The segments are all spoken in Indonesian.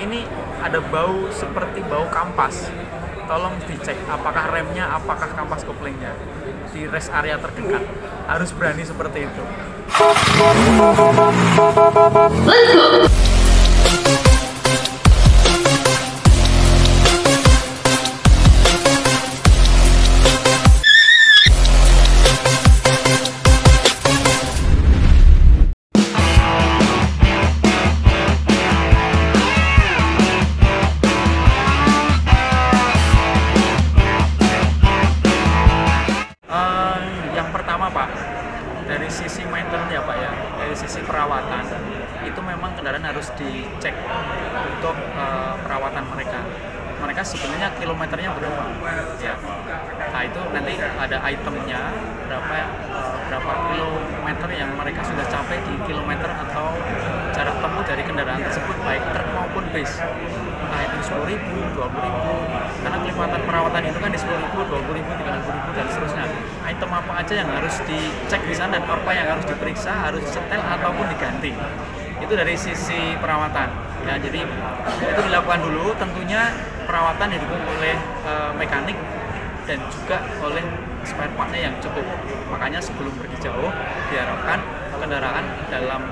ini ada bau seperti bau kampas. Tolong dicek apakah remnya, apakah kampas koplingnya di rest area terdekat. Harus berani seperti itu. Let's go. Dari sisi maintenance ya Pak ya, dari sisi perawatan itu memang kendaraan harus dicek untuk perawatan mereka. Mereka sebenarnya kilometernya berapa ya? Nah itu nanti ada itemnya berapa kilometer yang mereka sudah capai di kilometer atau jarak tempuh dari kendaraan tersebut baik truk maupun bis. Nah itu 10.000, 20.000, karena kelipatan perawatan itu kan di 10.000, 20.000, 30.000 dan seterusnya. Item apa aja yang harus dicek di sana dan apa yang harus diperiksa, harus disetel ataupun diganti. Itu dari sisi perawatan ya, jadi itu dilakukan dulu. Tentunya perawatan didukung oleh mekanik dan juga oleh spare partnya yang cukup. Makanya sebelum pergi jauh diharapkan kendaraan dalam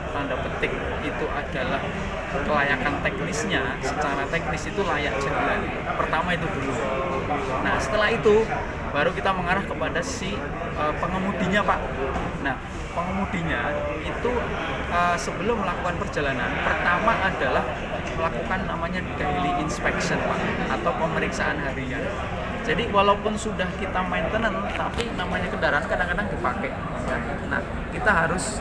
tanda petik itu adalah kelayakan teknisnya, secara teknis itu layak jalan. Pertama itu dulu. Nah setelah itu baru kita mengarah kepada si pengemudinya Pak. Nah pengemudinya itu sebelum melakukan perjalanan pertama adalah melakukan namanya daily inspection Pak, atau pemeriksaan harian. Jadi walaupun sudah kita maintenance tapi namanya kendaraan kadang-kadang dipakai ya. Nah kita harus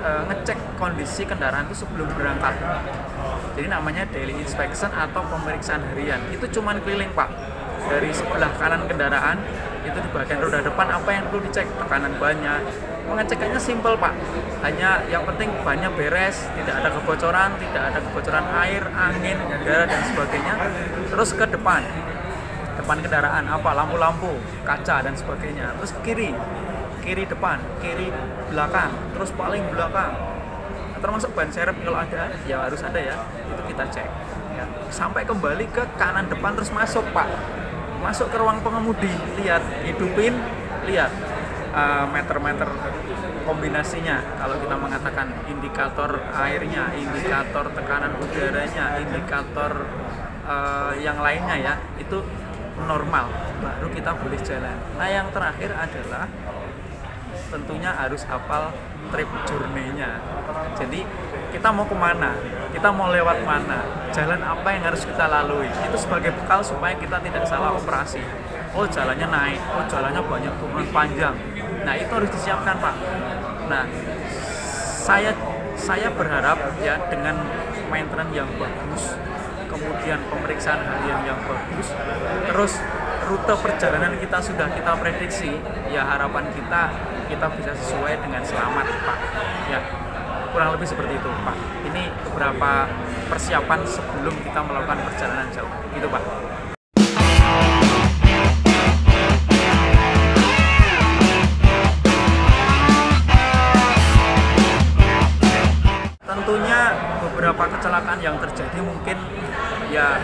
ngecek kondisi kendaraan itu sebelum berangkat. Jadi namanya daily inspection atau pemeriksaan harian. Itu cuman keliling Pak, dari sebelah kanan kendaraan itu di bagian roda depan apa yang perlu dicek, tekanan bannya. Pengecekannya simple Pak, hanya yang penting bannya beres, tidak ada kebocoran air, angin, udara dan sebagainya. Terus ke depan kendaraan apa, lampu-lampu, kaca dan sebagainya. Terus kiri depan, kiri belakang, terus paling belakang, termasuk ban serep kalau ada, ya harus ada ya, itu kita cek ya. Sampai kembali ke kanan depan terus masuk Pak, masuk ke ruang pengemudi, lihat, hidupin, lihat meter-meter kombinasinya. Kalau kita mengatakan indikator airnya, indikator tekanan udaranya, indikator yang lainnya ya, itu normal, baru kita boleh jalan. Nah yang terakhir adalah tentunya harus hafal trip journey-nya. Jadi kita mau kemana, kita mau lewat mana, jalan apa yang harus kita lalui. Itu sebagai bekal supaya kita tidak salah operasi. Oh jalannya naik, oh jalannya banyak turunan panjang. Nah itu harus disiapkan Pak. Nah saya berharap ya dengan maintenance yang bagus, kemudian pemeriksaan harian yang bagus, terus rute perjalanan kita sudah kita prediksi, ya harapan kita bisa sesuai dengan selamat Pak. Ya kurang lebih seperti itu Pak. Ini beberapa persiapan sebelum kita melakukan perjalanan jauh, gitu Pak. Tentunya beberapa kecelakaan yang terjadi mungkin ya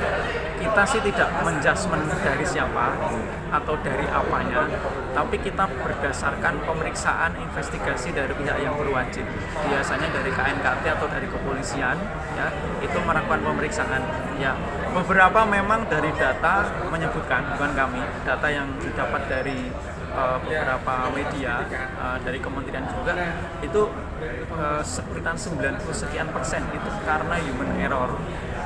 kita sih tidak menjudgment dari siapa atau dari apanya, tapi kita berdasarkan pemeriksaan investigasi dari pihak yang berwajib, biasanya dari KNKT atau dari kepolisian ya, itu melakukan pemeriksaan ya. Beberapa memang dari data menyebutkan, bukan kami, data yang didapat dari beberapa media, dari kementerian juga, itu sekitar 90 sekian persen itu karena human error.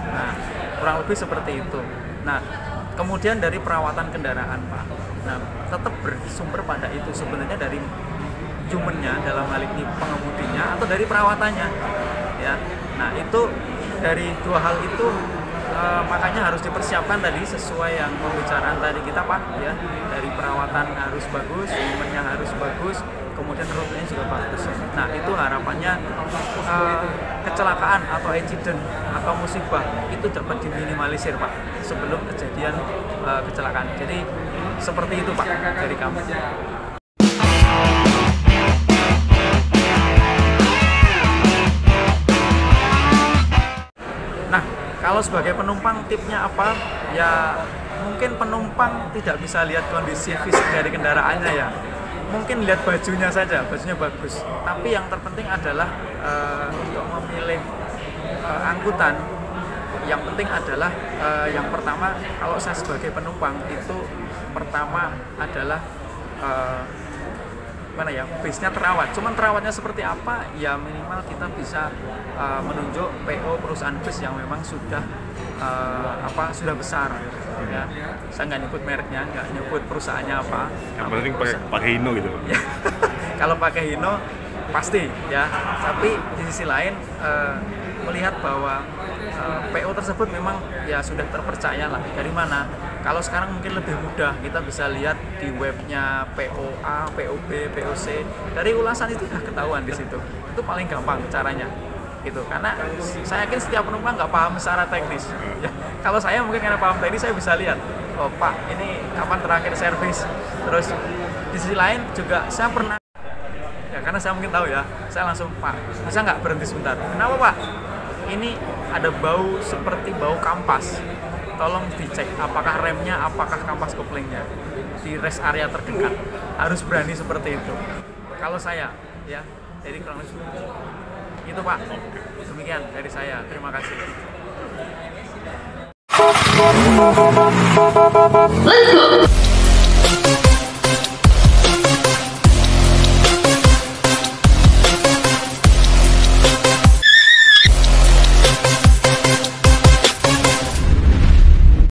Nah kurang lebih seperti itu. Nah kemudian dari perawatan kendaraan Pak, nah tetap bersumber pada itu sebenarnya, dari humannya dalam hal ini pengemudinya atau dari perawatannya ya. Nah itu dari dua hal itu makanya harus dipersiapkan tadi sesuai yang pembicaraan tadi kita Pak ya. Dari perawatan harus bagus, humannya harus bagus, kemudian rutenya juga bagus. Nah itu harapannya kecelakaan atau accident atau musibah itu dapat diminimalisir Pak sebelum kejadian kecelakaan. Jadi seperti itu Pak dari kami. Nah, kalau sebagai penumpang tipnya apa? Ya mungkin penumpang tidak bisa lihat kondisi fisik dari kendaraannya ya. Mungkin lihat bajunya saja, bajunya bagus. Tapi yang terpenting adalah untuk memilih angkutan, yang penting adalah yang pertama, kalau saya sebagai penumpang itu pertama adalah mana ya, bisnya terawat. Cuman terawatnya seperti apa? Ya minimal kita bisa menunjuk PO perusahaan bus yang memang sudah sudah besar. Ya, saya nggak nyebut mereknya, nggak nyebut perusahaannya apa. Yang penting pakai Hino gitu. Kalau pakai Hino pasti ya. Tapi di sisi lain melihat bahwa PO tersebut memang ya sudah terpercaya lah. Dari mana? Kalau sekarang mungkin lebih mudah, kita bisa lihat di webnya POA, POB, POC. Dari ulasan itu sudah ketahuan di situ. Itu paling gampang caranya. Gitu. Karena saya yakin setiap penumpang nggak paham secara teknis. Ya, kalau saya mungkin karena paham teknis, saya bisa lihat, oh Pak, ini kapan terakhir servis. Terus di sisi lain juga saya pernah, ya karena saya mungkin tahu ya, saya langsung, Pak, bisa nggak berhenti sebentar? Kenapa Pak? Ini ada bau seperti bau kampas. Tolong dicek apakah remnya, apakah kampas koplingnya di rest area terdekat. Harus berani seperti itu. Kalau saya, ya, jadi kurang lebih itu Pak. Demikian dari saya. Terima kasih. Let's go.